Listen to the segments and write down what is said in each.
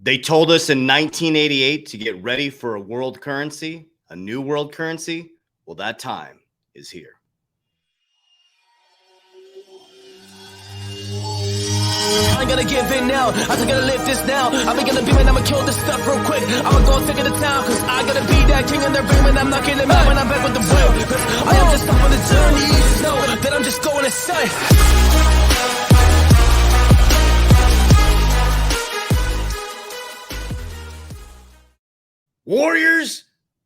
They told us in 1988 to get ready for a world currency, a new world currency. Well, that time is here. I ain't gonna give in now, I just gotta live this now. I'm gonna be, man, I'ma kill this stuff real quick. I'ma go take it to town, cause I gotta be that king in their ring when I'm knocking them out when I'm back with the will. Cause I am just up on the journey, you just know that I'm just going insane. Warriors,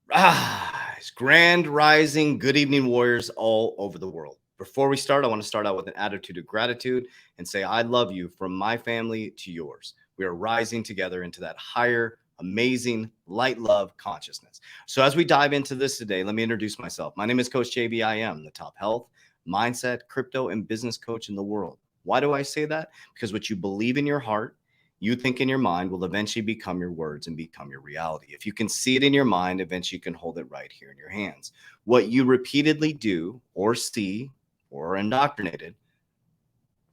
rise. Grand rising, good evening, warriors all over the world. Before we start, I want to start out with an attitude of gratitude and say, I love you from my family to yours. We are rising together into that higher, amazing, light love consciousness. So as we dive into this today, let me introduce myself. My name is Coach JB. I am the top health, mindset, crypto, and business coach in the world. Why do I say that? Because what you believe in your heart, you think in your mind, will eventually become your words and become your reality. If you can see it in your mind, eventually you can hold it right here in your hands. What you repeatedly do or see or are indoctrinated,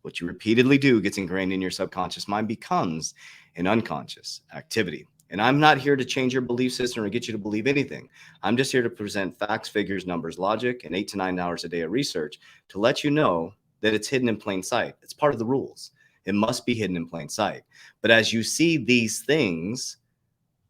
what you repeatedly do gets ingrained in your subconscious mind, becomes an unconscious activity. And I'm not here to change your belief system or get you to believe anything. I'm just here to present facts, figures, numbers, logic, and 8 to 9 hours a day of research to let you know that it's hidden in plain sight. It's part of the rules. It must be hidden in plain sight. But as you see these things,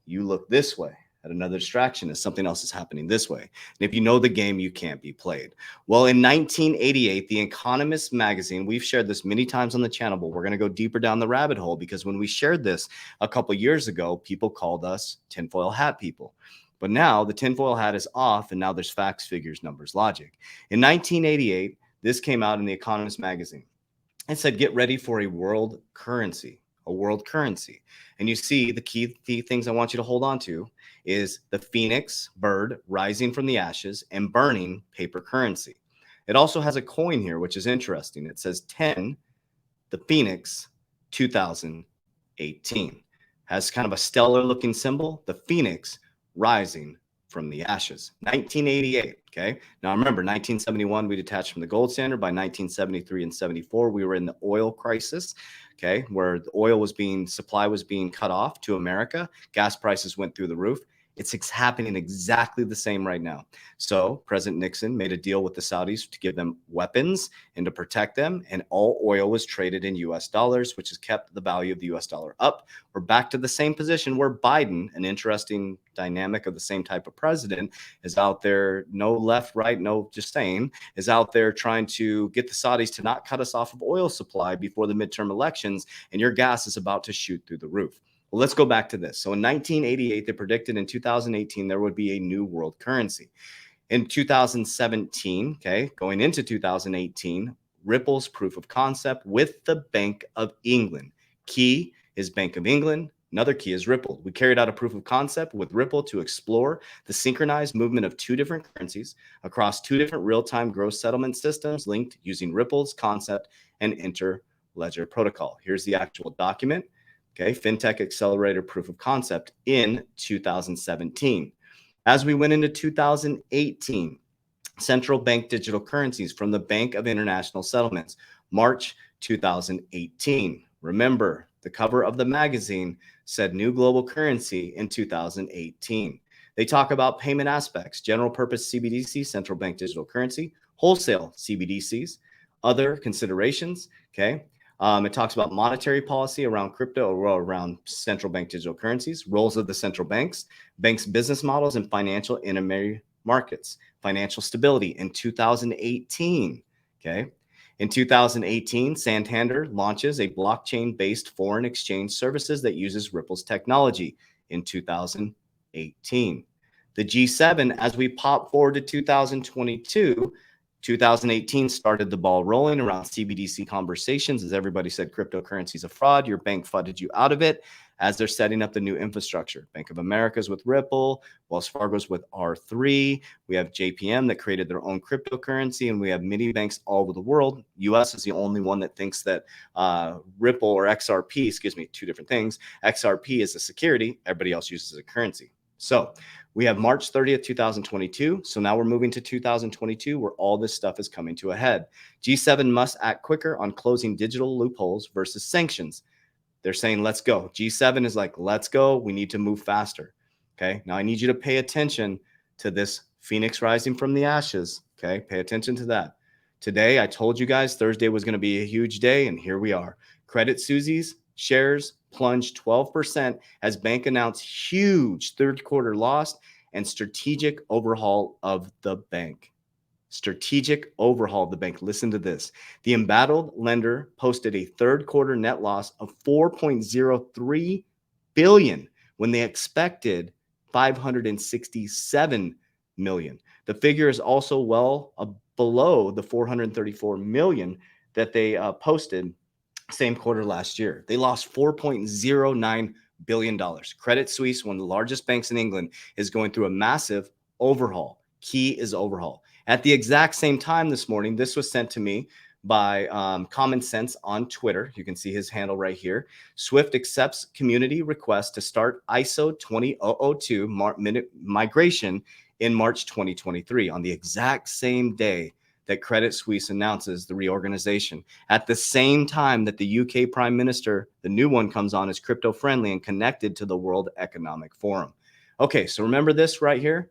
you look this way at another distraction as something else is happening this way. And if you know the game, you can't be played. Well, in 1988, The Economist magazine, we've shared this many times on the channel, but we're going to go deeper down the rabbit hole because when we shared this a couple years ago, people called us tinfoil hat people. But now the tinfoil hat is off, and now there's facts, figures, numbers, logic. In 1988, this came out in The Economist magazine. It said, get ready for a world currency, a world currency. And you see the key things I want you to hold on to is the phoenix bird rising from the ashes and burning paper currency. It also has a coin here, which is interesting. It says 10, the phoenix 2018. Has kind of a stellar looking symbol, the phoenix rising from the ashes. 1988. Okay. Now remember, 1971, we detached from the gold standard. By 1973 and 74, we were in the oil crisis. Okay. Where the oil was supply was being cut off to America. Gas prices went through the roof. It's happening exactly the same right now. So President Nixon made a deal with the Saudis to give them weapons and to protect them. And all oil was traded in US dollars, which has kept the value of the US dollar up. We're back to the same position where Biden, an interesting dynamic of the same type of president, is out there, no left, right, no just saying, is out there trying to get the Saudis to not cut us off of oil supply before the midterm elections. And your gas is about to shoot through the roof. Well, let's go back to this. So in 1988, they predicted in 2018 there would be a new world currency. In 2017, okay, going into 2018, Ripple's proof of concept with the Bank of England. Key is Bank of England. Another key is Ripple. We carried out a proof of concept with Ripple to explore the synchronized movement of 2 different currencies across 2 different real-time gross settlement systems linked using Ripple's concept and inter-ledger protocol. Here's the actual document. Okay, FinTech Accelerator Proof of Concept in 2017. As we went into 2018, central bank digital currencies from the Bank of International Settlements, March 2018. Remember, the cover of the magazine said new global currency in 2018. They talk about payment aspects, general purpose CBDC, central bank digital currency, wholesale CBDCs, other considerations, okay? It talks about monetary policy around crypto or around central bank digital currencies, roles of the central banks, banks' business models, and financial intermediary markets, financial stability in 2018. Okay. In 2018, Santander launches a blockchain-based foreign exchange services that uses Ripple's technology in 2018. The G7, as we pop forward to 2022, 2018 started the ball rolling around CBDC conversations as everybody said cryptocurrency is a fraud. Your bank funded you out of it as they're setting up the new infrastructure. Bank of America's with Ripple, Wells Fargo's with R3. We have JPM that created their own cryptocurrency, and we have many banks all over the world. US is the only one that thinks that Ripple or XRP, excuse me, 2 different things. XRP is a security. Everybody else uses a currency. So we have March 30th, 2022. So now we're moving to 2022 where all this stuff is coming to a head. G7 must act quicker on closing digital loopholes versus sanctions. They're saying, let's go. G7 is like, let's go. We need to move faster. Okay. Now I need you to pay attention to this phoenix rising from the ashes. Okay. Pay attention to that. Today, I told you guys Thursday was going to be a huge day, and here we are. Credit Susie's shares plunged 12% as bank announced huge third quarter loss and strategic overhaul of the bank. Strategic overhaul of the bank. Listen to this. The embattled lender posted a third quarter net loss of $4.03 billion when they expected $567 million. The figure is also well below the $434 million that they posted same quarter last year. They lost $4.09 billion. Credit Suisse, one of the largest banks in England, is going through a massive overhaul. Key is overhaul. At the exact same time this morning, this was sent to me by Common Sense on Twitter. You can see his handle right here. Swift accepts community request to start ISO 20002 migration in March 2023, on the exact same day that Credit Suisse announces the reorganization. At the same time that the UK Prime Minister, the new one, comes on as crypto friendly and connected to the World Economic Forum. Okay, so remember this right here.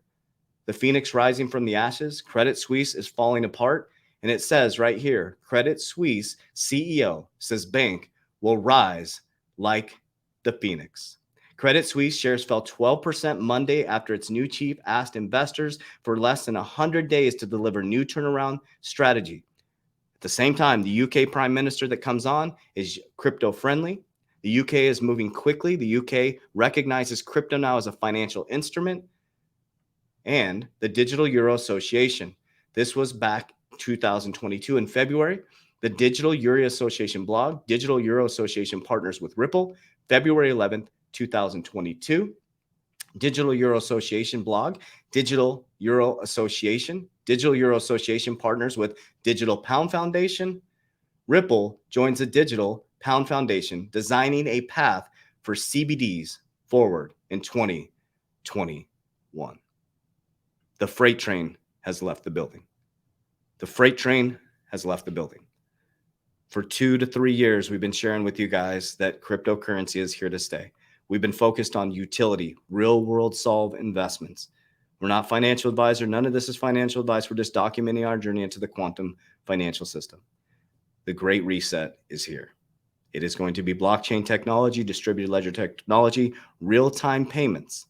The phoenix rising from the ashes. Credit Suisse is falling apart. And it says right here, Credit Suisse CEO says bank will rise like the phoenix. Credit Suisse shares fell 12% Monday after its new chief asked investors for less than 100 days to deliver new turnaround strategy. At the same time, the UK Prime Minister that comes on is crypto friendly. The UK is moving quickly. The UK recognizes crypto now as a financial instrument. And the Digital Euro Association. This was back 2022 in February. The Digital Euro Association blog, Digital Euro Association partners with Ripple, February 11th, 2022. Digital Euro Association blog, Digital Euro Association. Digital Euro Association partners with Digital Pound Foundation. Ripple joins the Digital Pound Foundation, designing a path for CBDs forward in 2021. The freight train has left the building. The freight train has left the building. For 2 to 3 years, we've been sharing with you guys that cryptocurrency is here to stay. We've been focused on utility, real world solve investments. We're not financial advisor. None of this is financial advice. We're just documenting our journey into the quantum financial system. The great reset is here. It is going to be blockchain technology, distributed ledger technology, real-time payments.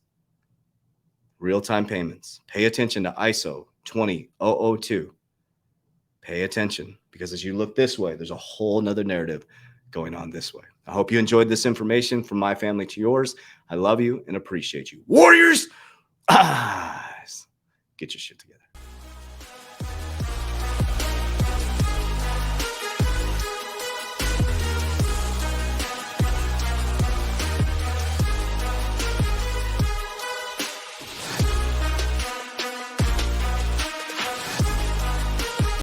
Real-time payments. Pay attention to ISO 20002. Pay attention, because as you look this way, there's a whole nother narrative going on this way. I hope you enjoyed this information from my family to yours. I love you and appreciate you. Warriors, get your shit together.